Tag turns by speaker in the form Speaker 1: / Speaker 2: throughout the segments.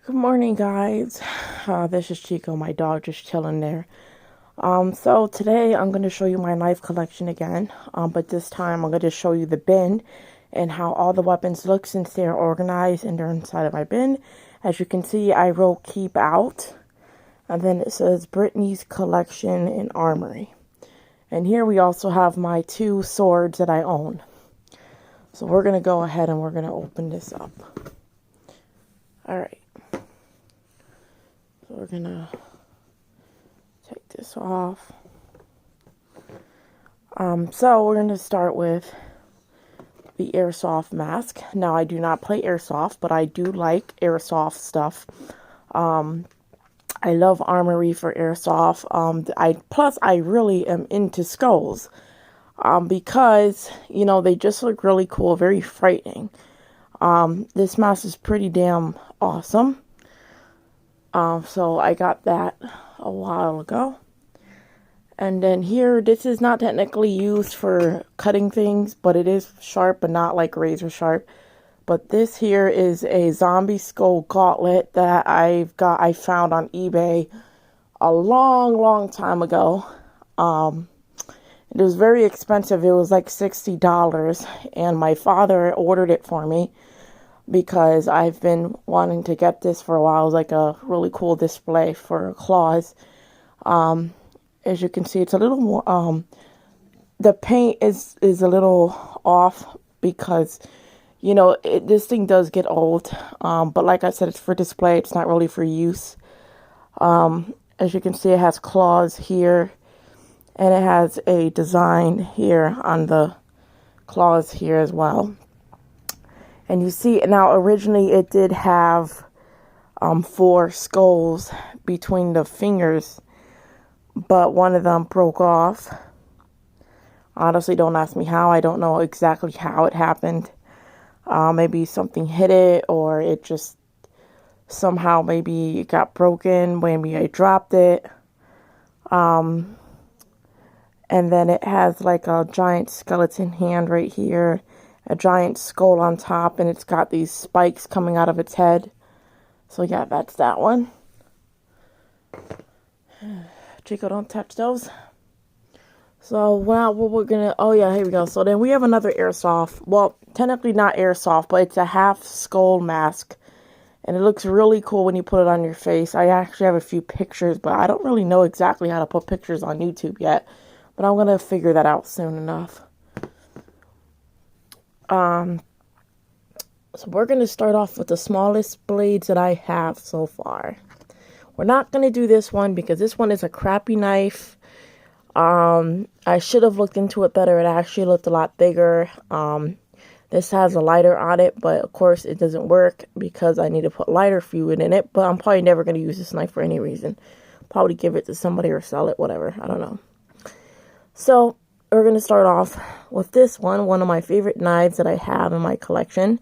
Speaker 1: Good morning, guys. This is Chico, my dog, just chilling there. So today I'm going to show you my knife collection again, but this time I'm going to show you the bin and how all the weapons look since they're organized and they're inside of my bin. As you can see, I wrote keep out, and then it says Brittany's collection and armory. And here we also have my 2 swords that I own. So we're going to go ahead and we're going to open this up. All right. So we're gonna take this off. So we're gonna start with the airsoft mask. Now I do not play airsoft, but I do like airsoft stuff. I love armory for airsoft. I really am into skulls. Because they just look really cool, very frightening. This mask is pretty damn awesome. So I got that a while ago. And then here, this is not technically used for cutting things, but it is sharp, but not like razor sharp. But this here is a zombie skull gauntlet that I found on eBay a long time ago. It was very expensive. It was like $60, and my father ordered it for me, because I've been wanting to get this for a while. It was like a really cool display for claws. As you can see, it's a little more, the paint is a little off because, this thing does get old. But like I said, it's for display. It's not really for use. As you can see, it has claws here, and it has a design here on the claws here as well. And you see, now originally it did have 4 skulls between the fingers, but one of them broke off. Honestly, don't ask me how. I don't know exactly how it happened. Maybe something hit it, or it just somehow maybe it got broken. Maybe I dropped it. And then it has like a giant skeleton hand right here, a giant skull on top, and it's got these spikes coming out of its head. So yeah, that's that one. Chico, don't touch those. So what we're gonna, oh yeah, here we go. So then we have another airsoft, well, technically not airsoft, but it's a half skull mask, and it looks really cool when you put it on your face. I actually have a few pictures, but I don't really know exactly how to put pictures on YouTube yet, but I'm gonna figure that out soon enough. So we're going to start off with the smallest blades that I have so far. We're not going to do this one because this one is a crappy knife. I should have looked into it better. It actually looked a lot bigger. This has a lighter on it, but of course it doesn't work because I need to put lighter fluid in it. But I'm probably never going to use this knife for any reason. Probably give it to somebody or sell it, whatever. I don't know. So we're going to start off with this one of my favorite knives that I have in my collection.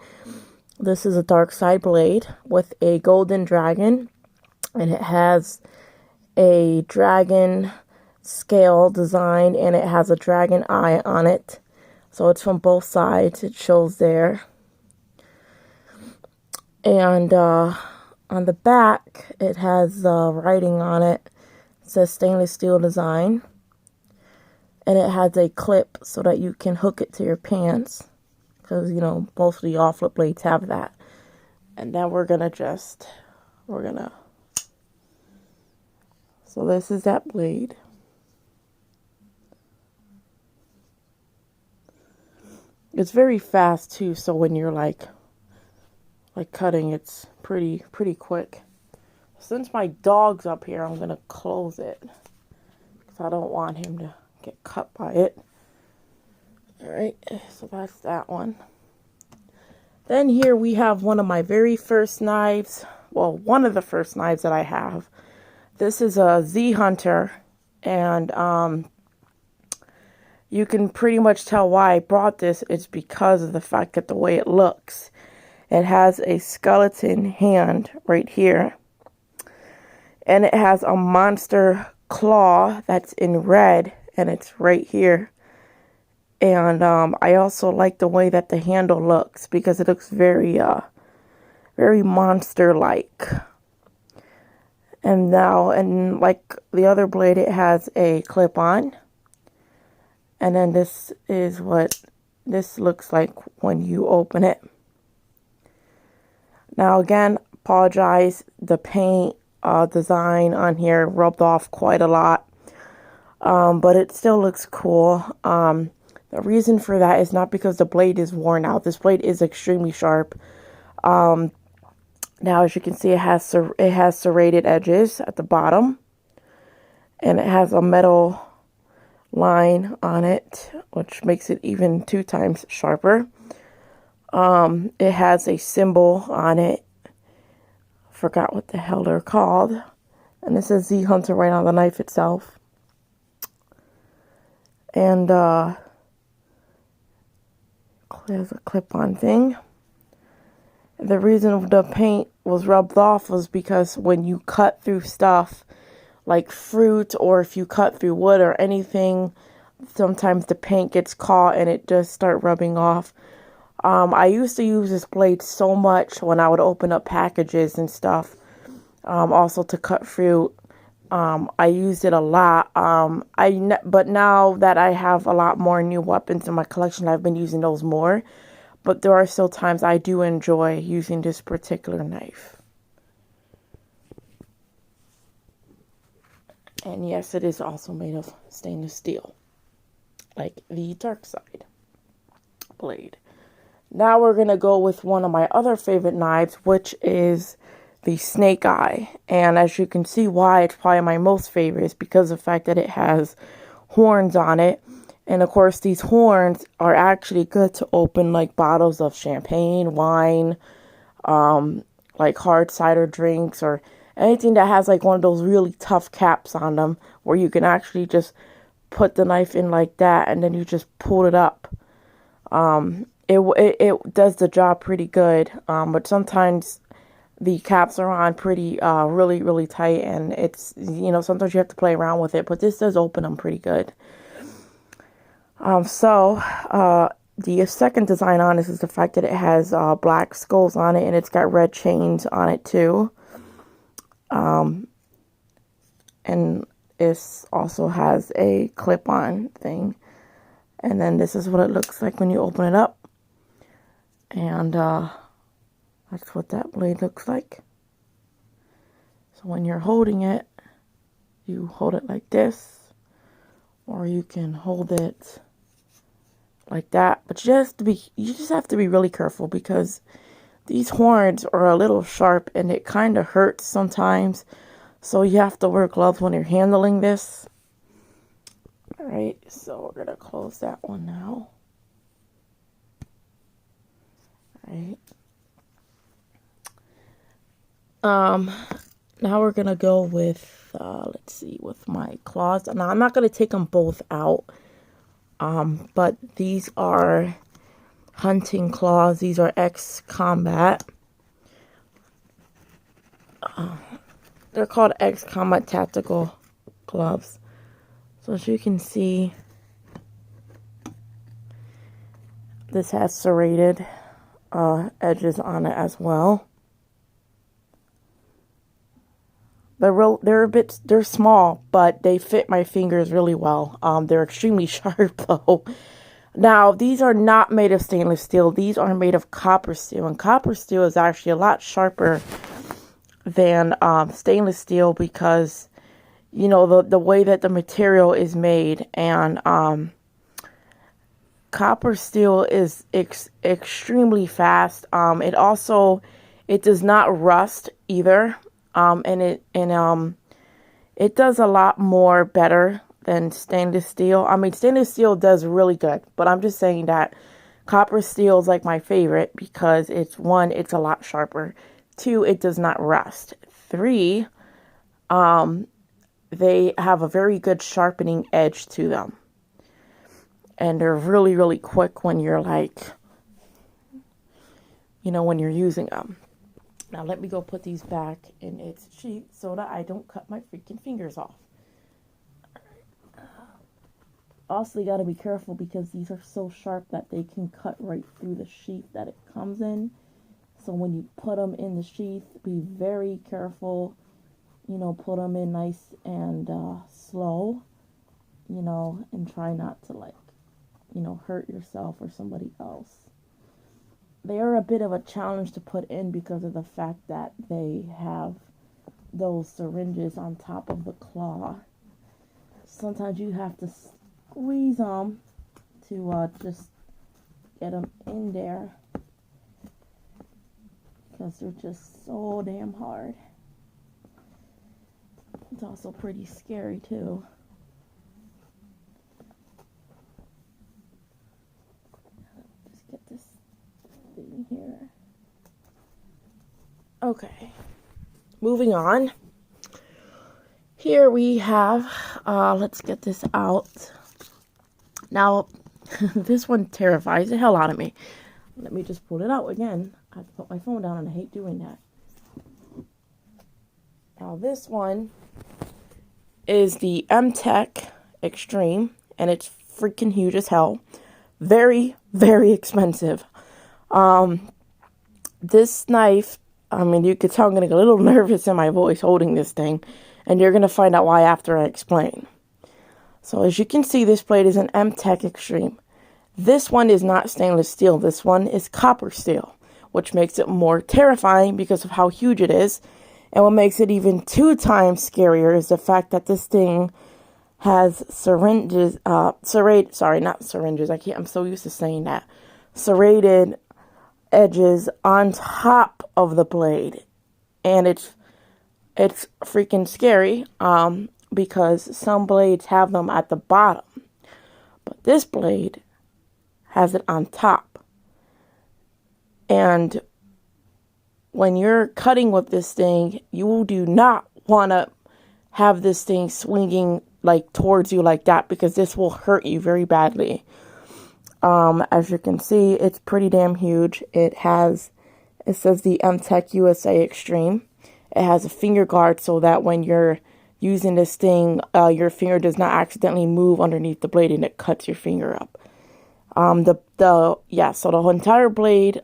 Speaker 1: This is a dark side blade with a golden dragon, and it has a dragon scale design, and it has a dragon eye on it. So it's from both sides. It shows there. And on the back, it has writing on it. It says stainless steel design. And it has a clip so that you can hook it to your pants. Because, most of the offlet blades have that. And then so this is that blade. It's very fast too, so when you're like cutting, it's pretty quick. Since my dog's up here, I'm going to close it. Because I don't want him to get cut by it. Alright, so that's that one. Then here we have one of my very first knives. Well, one of the first knives that I have. This is a Z Hunter, and you can pretty much tell why I brought this. It's because of the fact that the way it looks. It has a skeleton hand right here, and it has a monster claw that's in red, and it's right here. And I also like the way that the handle looks because it looks very monster-like. And now, and like the other blade, it has a clip on. And then this is what this looks like when you open it. Now again, apologize, the paint design on here rubbed off quite a lot. But it still looks cool. The reason for that is not because the blade is worn out. This blade is extremely sharp. Now, as you can see, it has serrated edges at the bottom. And it has a metal line on it, which makes it even 2 times sharper. It has a symbol on it. Forgot what the hell they're called. And it says Z Hunter right on the knife itself. And there's a clip-on thing. The reason the paint was rubbed off was because when you cut through stuff like fruit, or if you cut through wood or anything, sometimes the paint gets caught and it just start rubbing off. I used to use this blade so much when I would open up packages and stuff, also to cut fruit. I used it a lot. But now that I have a lot more new weapons in my collection, I've been using those more. But there are still times I do enjoy using this particular knife. And yes, it is also made of stainless steel, like the dark side blade. Now we're going to go with one of my other favorite knives, which is the Snake Eye. And as you can see why it's probably my most favorite is because of the fact that it has horns on it. And of course, these horns are actually good to open like bottles of champagne, wine, like hard cider drinks, or anything that has like one of those really tough caps on them where you can actually just put the knife in like that and then you just pull it up. It does the job pretty good, but sometimes the caps are on pretty really, really tight, and it's, you know, sometimes you have to play around with it, but this does open them pretty good. The second design on this is the fact that it has black skulls on it, and it's got red chains on it too. And this also has a clip-on thing. And then this is what it looks like when you open it up. And that's what that blade looks like. So when you're holding it, you hold it like this, or you can hold it like that. But you just have to be really careful, because these horns are a little sharp and it kind of hurts sometimes. So you have to wear gloves when you're handling this. Alright, so we're going to close that one now. Alright. Now we're going to go with, let's see, with my claws. Now, I'm not going to take them both out. But these are hunting claws. These are X-Combat. They're called X-Combat Tactical gloves. So as you can see, this has serrated edges on it as well. They're small, but they fit my fingers really well. They're extremely sharp though. Now, these are not made of stainless steel. These are made of copper steel, and copper steel is actually a lot sharper than stainless steel, because, you know, the way that the material is made. And copper steel is extremely fast. It does not rust either. And it does a lot more better than stainless steel. I mean, stainless steel does really good, but I'm just saying that copper steel is like my favorite because it's, one, it's a lot sharper. 2, it does not rust. 3, they have a very good sharpening edge to them. And they're really, really quick when you're like, you know, when you're using them. Now let me go put these back in its sheath so that I don't cut my freaking fingers off. Also, you got to be careful because these are so sharp that they can cut right through the sheath that it comes in. So when you put them in the sheath, be very careful you know, put them in nice and slow, you know, and try not to, like, you know, hurt yourself or somebody else. They are a bit of a challenge to put in because of the fact that they have those syringes on top of the claw. Sometimes you have to squeeze them to just get them in there because they're just so damn hard. It's also pretty scary too. Just get this thing here. Okay, moving on. Here we have, let's get this out. Now, this one terrifies the hell out of me. Let me just pull it out again. I have to put my phone down and I hate doing that. Now, this one is the M-Tech Extreme, and it's freaking huge as hell. Very, very expensive. This knife, I mean, you could tell I'm going to get a little nervous in my voice holding this thing, and you're going to find out why after I explain. So as you can see, this blade is an M-Tech Extreme. This one is not stainless steel. This one is copper steel, which makes it more terrifying because of how huge it is. And what makes it even 2 times scarier is the fact that this thing has syringes, not syringes, I'm so used to saying that, serrated edges on top of the blade. And it's freaking scary, because some blades have them at the bottom. But this blade has it on top. And when you're cutting with this thing, you do not want to have this thing swinging like towards you like that, because this will hurt you very badly. As you can see, it's pretty damn huge. It says the M-Tech USA Extreme. It has a finger guard so that when you're using this thing, your finger does not accidentally move underneath the blade and it cuts your finger up. So the entire blade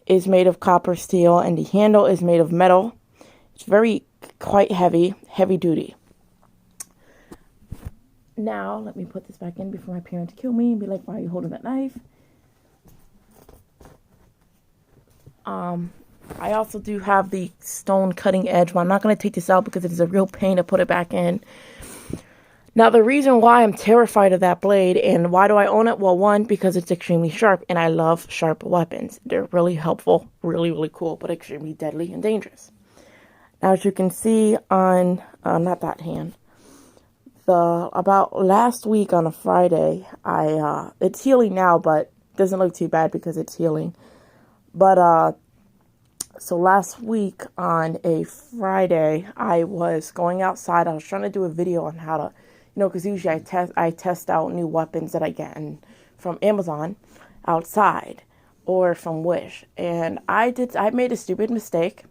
Speaker 1: is made of copper steel, and the handle is made of metal. It's quite heavy duty. Now, let me put this back in before my parents kill me and be like, why are you holding that knife? I also do have the stone cutting edge, but I'm not going to take this out because it is a real pain to put it back in. Now, the reason why I'm terrified of that blade and why do I own it? Well, one, because it's extremely sharp, and I love sharp weapons. They're really helpful, really, really cool, but extremely deadly and dangerous. Now, as you can see on, not that hand, about last week on a Friday, it's healing now, but it doesn't look too bad because it's healing. But, so last week on a Friday, I was going outside. I was trying to do a video on how to, because usually I test out new weapons that I get from Amazon outside or from Wish. And I made a stupid mistake.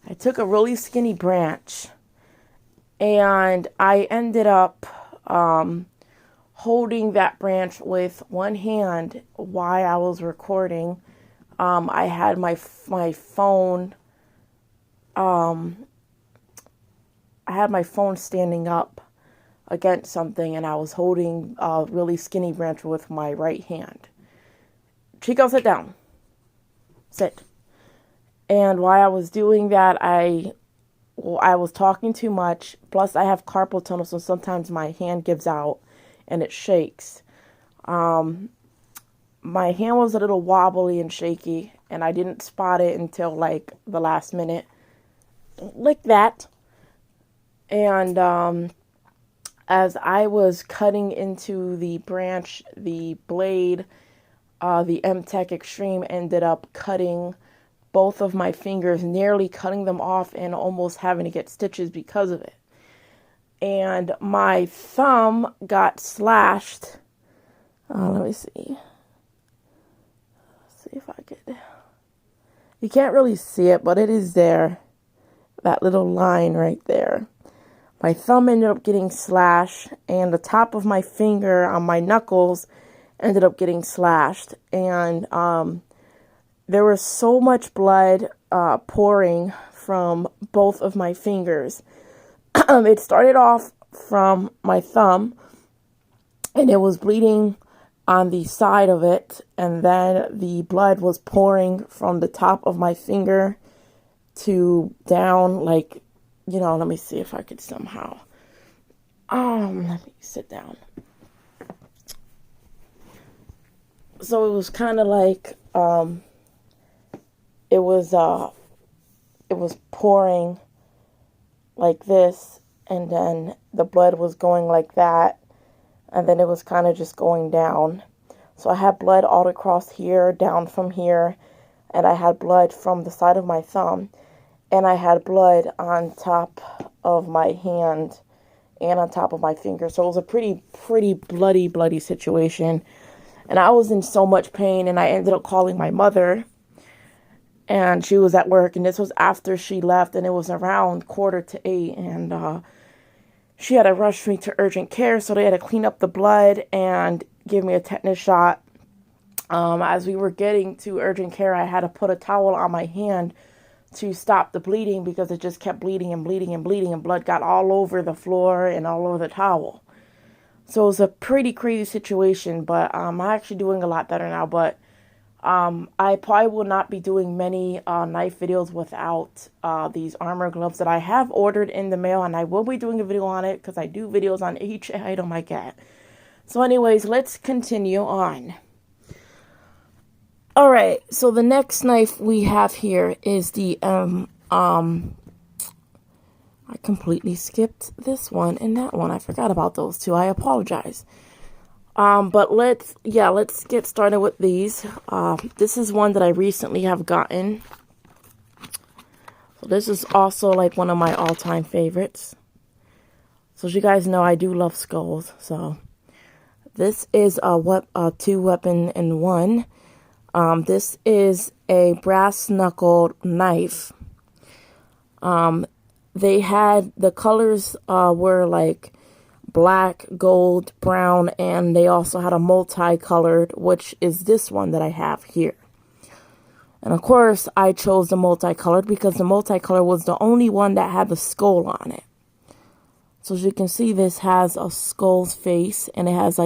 Speaker 1: I took a really skinny branch and I ended up holding that branch with one hand while I was recording. I had my phone. I had my phone standing up against something, and I was holding a really skinny branch with my right hand. Chico, sit down. Sit. And while I was doing that, I was talking too much. Plus, I have carpal tunnel, so sometimes my hand gives out and it shakes. My hand was a little wobbly and shaky, and I didn't spot it until like the last minute. Like that. And as I was cutting into the branch, the blade, the M-Tech Extreme ended up cutting both of my fingers, nearly cutting them off and almost having to get stitches because of it. And my thumb got slashed. Let me see. See if I could. You can't really see it, but it is there. That little line right there. My thumb ended up getting slashed, and the top of my finger on my knuckles ended up getting slashed. And there was so much blood pouring from both of my fingers. It started off from my thumb, and it was bleeding on the side of it, and then the blood was pouring from the top of my finger to down, like, you know, let me see if I could somehow, let me sit down. So it was kind of like, it was pouring like this, and then the blood was going like that, and then it was kind of just going down. So I had blood all across here, down from here, and I had blood from the side of my thumb, and I had blood on top of my hand and on top of my finger. So it was a pretty bloody situation. And I was in so much pain, and I ended up calling my mother, and she was at work, and this was after she left, and it was around 7:45, and she had to rush me to urgent care, so they had to clean up the blood and give me a tetanus shot. As we were getting to urgent care, I had to put a towel on my hand to stop the bleeding because it just kept bleeding and bleeding and bleeding, and blood got all over the floor and all over the towel. So it was a pretty crazy situation, but I'm actually doing a lot better now. But I probably will not be doing many knife videos without these armor gloves that I have ordered in the mail, and I will be doing a video on it because I do videos on each item I get. So anyways, let's continue on. All right, so the next knife we have here is the I completely skipped this one and that one. I forgot about those two. I apologize. But let's get started with these. This is one that I recently have gotten. So this is also like one of my all-time favorites. So as you guys know, I do love skulls. So this is a two weapon in one. This is a brass knuckled knife. They had, the colors were like black, gold, brown, and they also had a multicolored, which is this one that I have here. And of course, I chose the multicolored because the multicolor was the only one that had the skull on it. So as you can see, this has a skull's face, and it has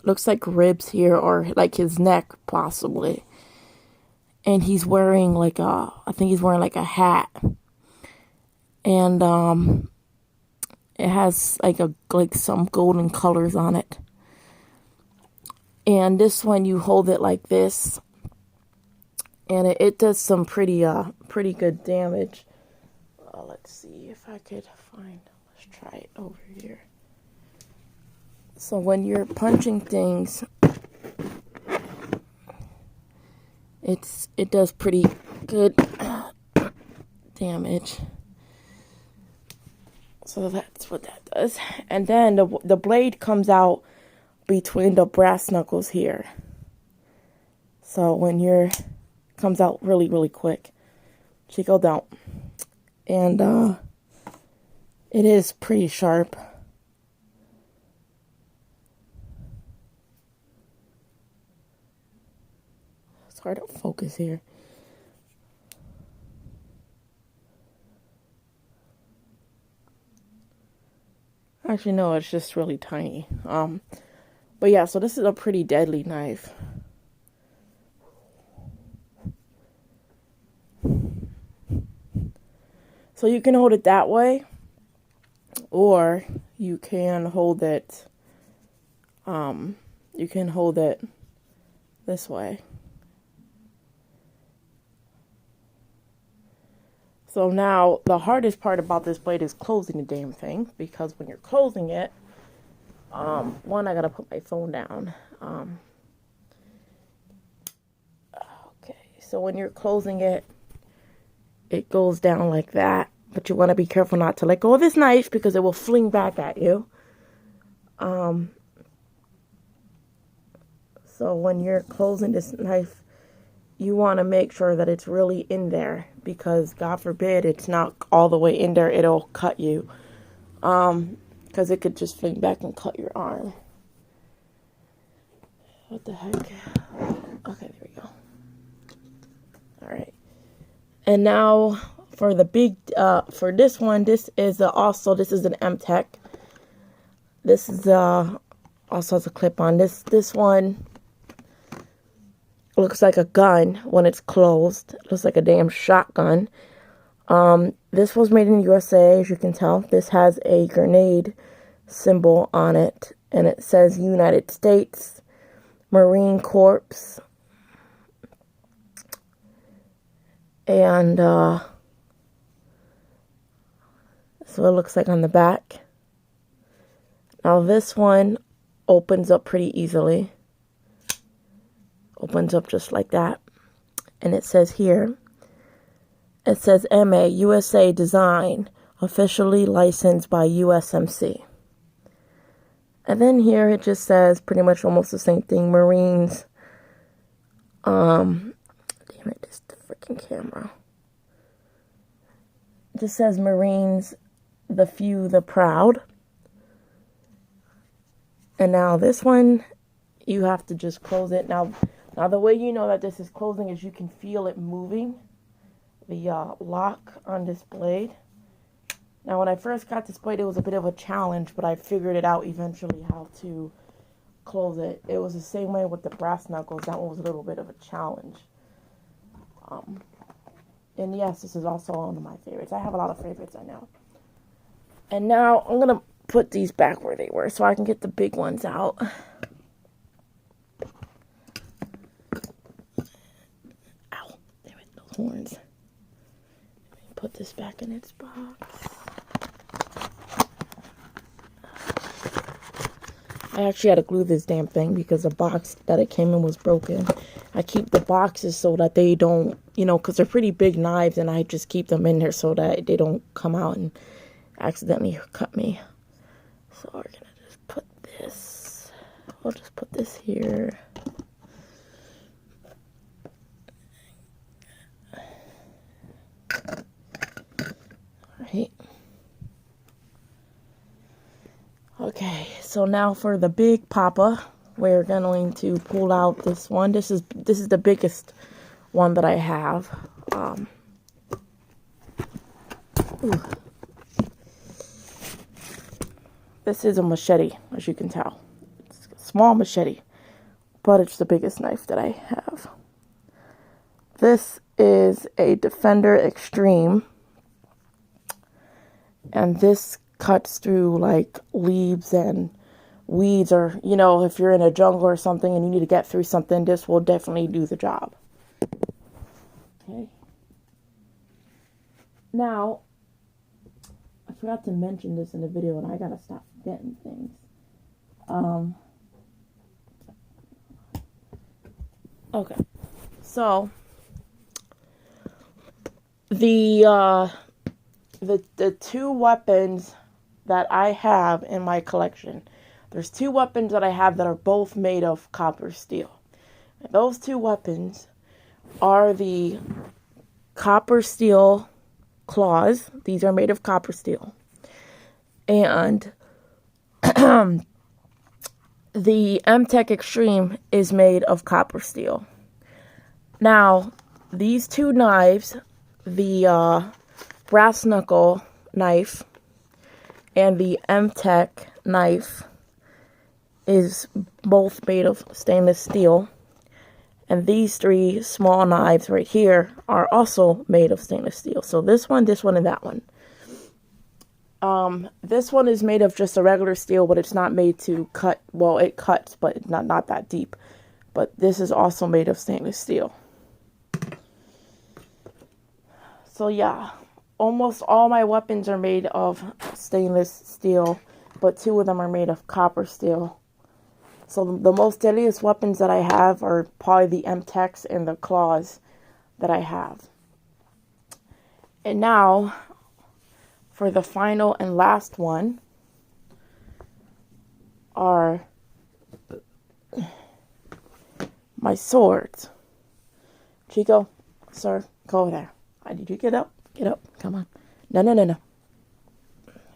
Speaker 1: looks like ribs here, or like his neck possibly. And he's wearing like I think he's wearing like a hat. And it has like some golden colors on it. And this one, you hold it like this, and it does some pretty good damage. Let's see if I could find, let's try it over here. So when you're punching things, it does pretty good damage. So that's what that does. And then the blade comes out between the brass knuckles here. So when comes out really quick. Check it out. And it is pretty sharp. It's hard to focus here. Actually, no, it's just really tiny. But yeah, so this is a pretty deadly knife. So you can hold it that way, or you can hold it, this way. So now, the hardest part about this blade is closing the damn thing, because when you're closing it, one, I gotta put my phone down. Okay, so when you're closing it, it goes down like that, but you want to be careful not to let go of this knife because it will fling back at you. So when you're closing this knife, you want to make sure that it's really in there, because God forbid it's not all the way in there, it'll cut you. Because it could just fling back and cut your arm. What the heck? Okay, there we go. Alright. And now for the big, for this one, this is this is an M-Tech. This is also has a clip on. This one looks like a gun when it's closed. It looks like a damn shotgun. This was made in the USA, as you can tell. This has a grenade symbol on it, and it says United States Marine Corps. And so it looks like on the back. Now this one opens up pretty easily. Opens up just like that. And it says here, it says MA USA Design, officially licensed by USMC. And then here it just says pretty much almost the same thing, Marines. Damn it, this is the freaking camera. It just says Marines, the few, the proud. And now this one, you have to just close it. Now the way you know that this is closing is you can feel it moving. The lock on this blade. Now when I first got this blade, it was a bit of a challenge, but I figured it out eventually how to close it. It was the same way with the brass knuckles. That one was a little bit of a challenge. And yes, this is also one of my favorites. I have a lot of favorites, I know. And now I'm going to put these back where they were so I can get the big ones out. Ow, damn it, those horns. Let me put this back in its box. I actually had to glue this damn thing because the box that it came in was broken. I keep the boxes so that they don't, because they're pretty big knives, and I just keep them in there so that they don't come out and accidentally cut me. So we're going to just put this, I'll just put this here. Alright. Okay, so now for the big papa, we're going to pull out this one. This is the biggest one that I have. This is a machete, as you can tell. It's a small machete, but it's the biggest knife that I have. This is a Defender Extreme, and this cuts through like leaves and weeds, or if you're in a jungle or something and you need to get through something, this will definitely do the job. Okay. Now, I forgot to mention this in the video, and I gotta stop forgetting things. Okay, so the two weapons that I have in my collection, there's two weapons that I have that are both made of copper steel. And those two weapons are the copper steel claws. These are made of copper steel. And the M-Tech Extreme is made of copper steel. Now, these two knives, the brass knuckle knife and the M-Tech knife, is both made of stainless steel. And these three small knives right here are also made of stainless steel. So this one, and that one. This one is made of just a regular steel, but it's not made to cut. Well, it cuts, but it's not that deep. But this is also made of stainless steel. So yeah, almost all my weapons are made of stainless steel, but two of them are made of copper steel. So the most deadliest weapons that I have are probably the M-Techs and the claws that I have. And now, for the final and last one, are my swords. Chico, sir, go over there. I need you to get up. Get up. Come on. No.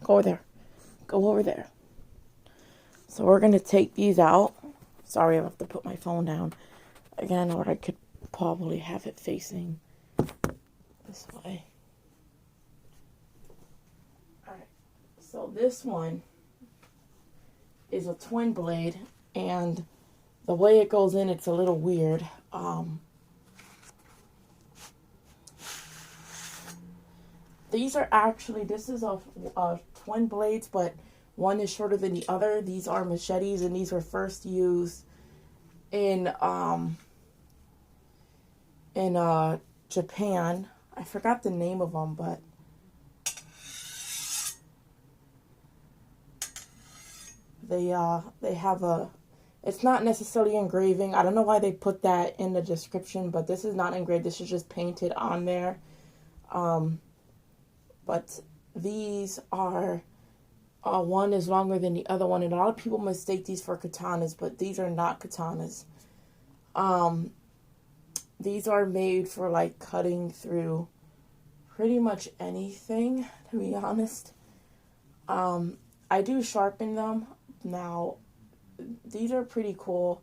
Speaker 1: Go over there. Go over there. So we're going to take these out. Sorry, I have to put my phone down again, or I could probably have it facing the this way. Alright, so this one is a twin blade, and the way it goes in, it's a little weird. These are actually, this is a twin blades, but one is shorter than the other. These are machetes, and these were first used in Japan. I forgot the name of them, but they have a, it's not necessarily engraving. I don't know why they put that in the description, but this is not engraved. This is just painted on there. But these are, one is longer than the other one, and a lot of people mistake these for katanas, but these are not katanas. These are made for like cutting through pretty much anything, to be honest. I do sharpen them. Now, these are pretty cool.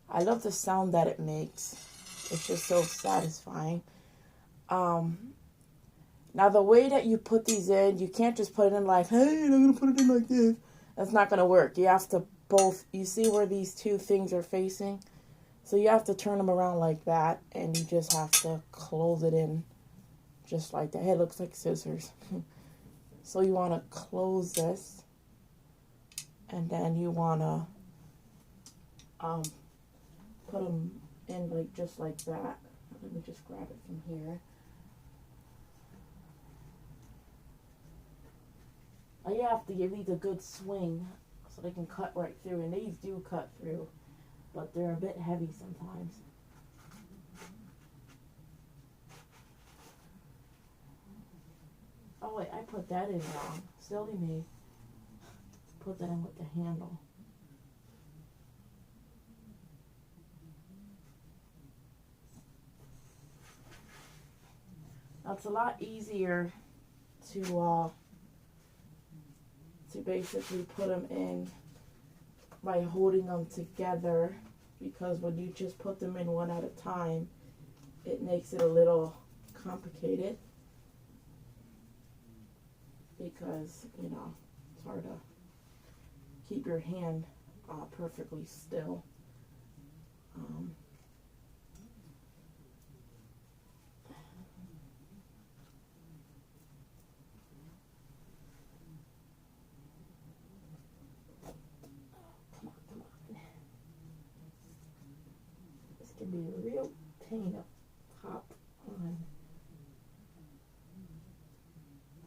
Speaker 1: I love the sound that it makes. It's just so satisfying. Now, the way that you put these in, you can't just put it in like, hey, I'm going to put it in like this. That's not going to work. You have to both, you see where these two things are facing? So you have to turn them around like that, and you just have to close it in just like that. Hey, it looks like scissors. So you want to close this, and then you want to put them in like just like that. Let me just grab it from here. All you have to give these a good swing so they can cut right through, and these do cut through, but they're a bit heavy sometimes. Oh wait, I put that in wrong. Silly me. Put that in with the handle. Now it's a lot easier to basically put them in by holding them together, because when you just put them in one at a time, it makes it a little complicated, because, you know, it's hard to keep your hand perfectly still. Can be a real pain to pop on.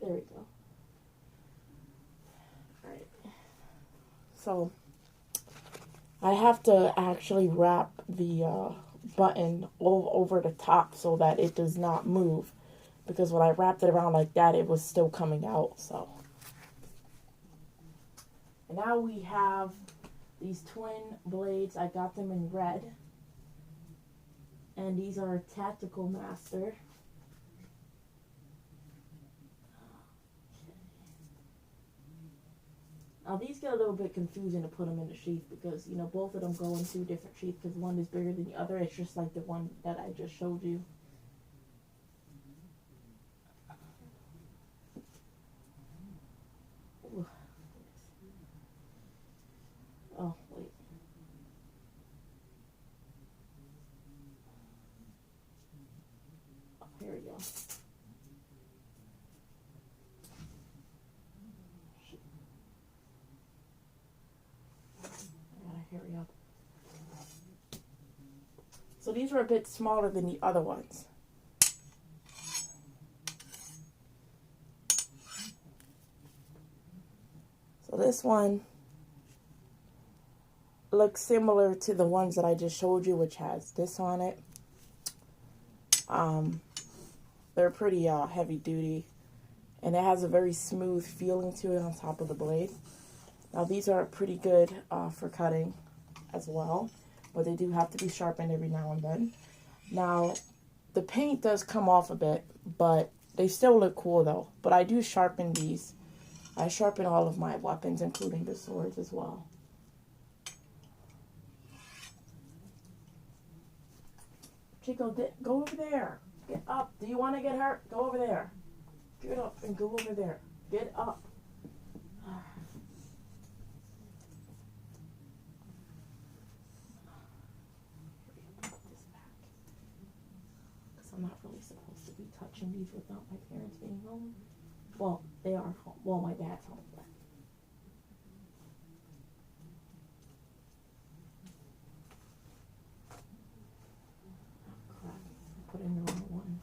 Speaker 1: There we go. Alright. So I have to actually wrap the button over the top so that it does not move, because when I wrapped it around like that, it was still coming out. So, and now we have these twin blades. I got them in red. And these are Tactical Master. Okay. Now these get a little bit confusing to put them in the sheath, because, you know, both of them go in two different sheaths, because one is bigger than the other. It's just like the one that I just showed you. Oh, wait. Here we go. I gotta hurry up. So these are a bit smaller than the other ones. So this one looks similar to the ones that I just showed you, which has this on it. They're pretty heavy duty, and it has a very smooth feeling to it on top of the blade. Now these are pretty good for cutting as well, but they do have to be sharpened every now and then. Now the paint does come off a bit, but they still look cool though. But I do sharpen these. I sharpen all of my weapons, including the swords as well. Chico, go over there. Get up. Do you want to get hurt? Go over there. Get up and go over there. Get up. Because I'm not really supposed to be touching these without my parents being home. Well, they are home. Well, my dad's home. But. Oh, crap. I put in the wrong one.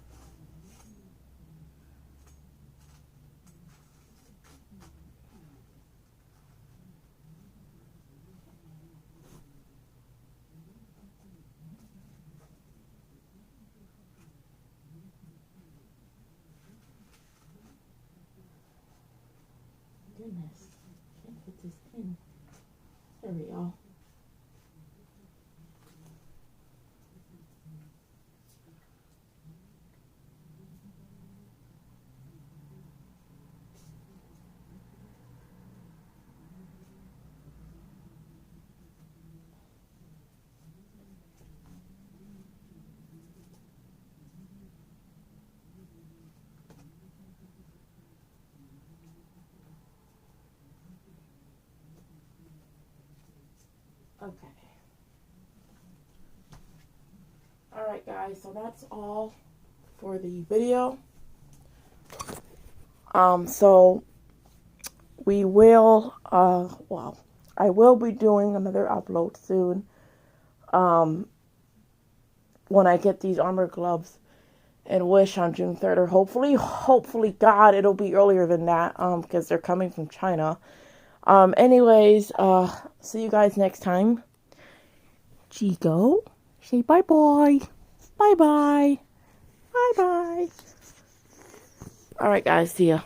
Speaker 1: Goodness, can't fit this in. There we go. Okay. Alright guys, so that's all for the video. So we will, well, I will be doing another upload soon. When I get these armor gloves and Wish on June 3rd, or hopefully, God, it'll be earlier than that, because they're coming from China. Anyways, see you guys next time. Chico, say bye-bye. Bye-bye. Bye-bye. Alright, guys, see ya.